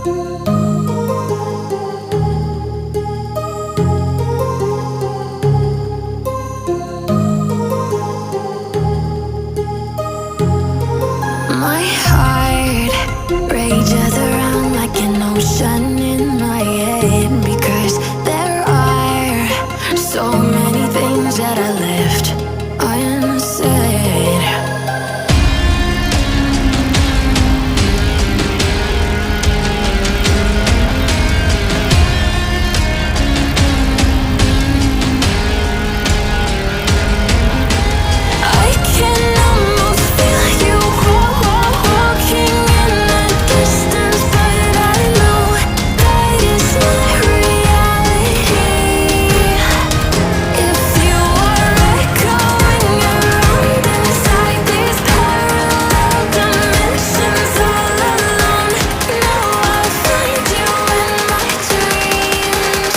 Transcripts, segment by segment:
My heart rages around like an ocean in my head, because there are so many things that I left unsaid. I can almost feel you walking in the distance, but I know that it's not reality. If you are echoing around inside these parallel dimensions all alone, know I'll find you in my dreams.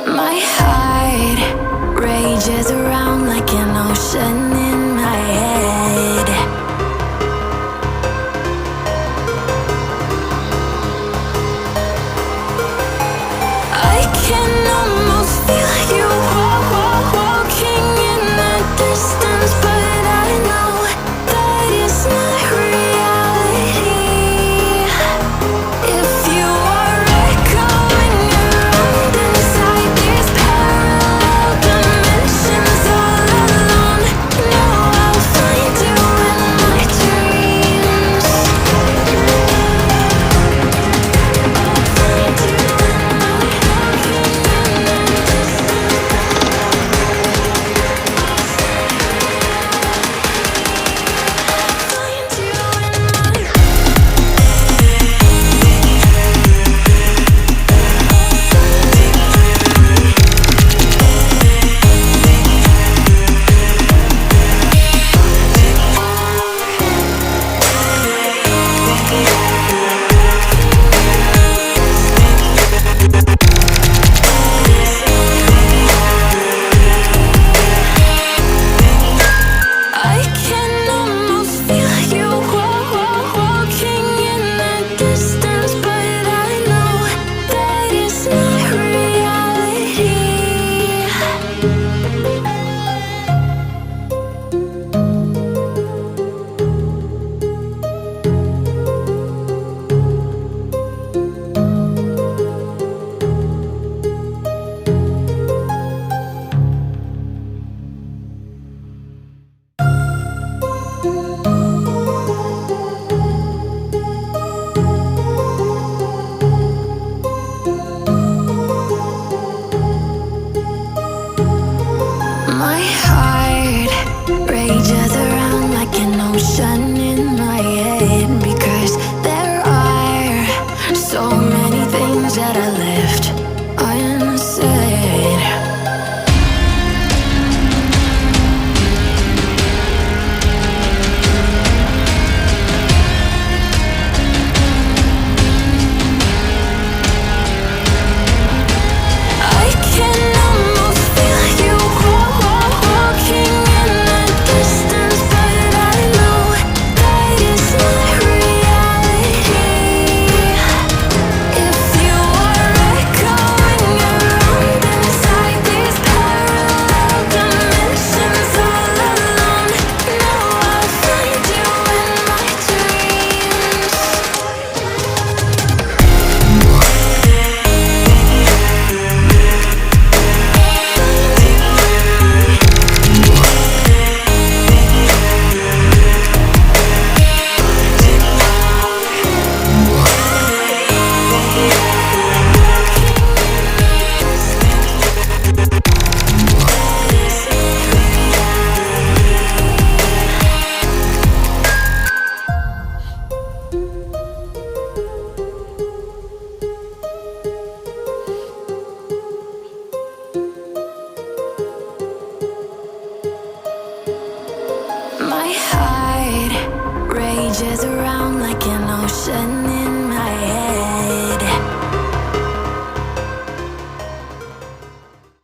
My heart rages around like an ocean in my head. I can almost feel you walking in the distance, but I know that it's not reality. If you are echoing around inside these parallel dimensions all alone, know I'll find you in my dreams. I'll find you in my walking in the distance. rages around like an ocean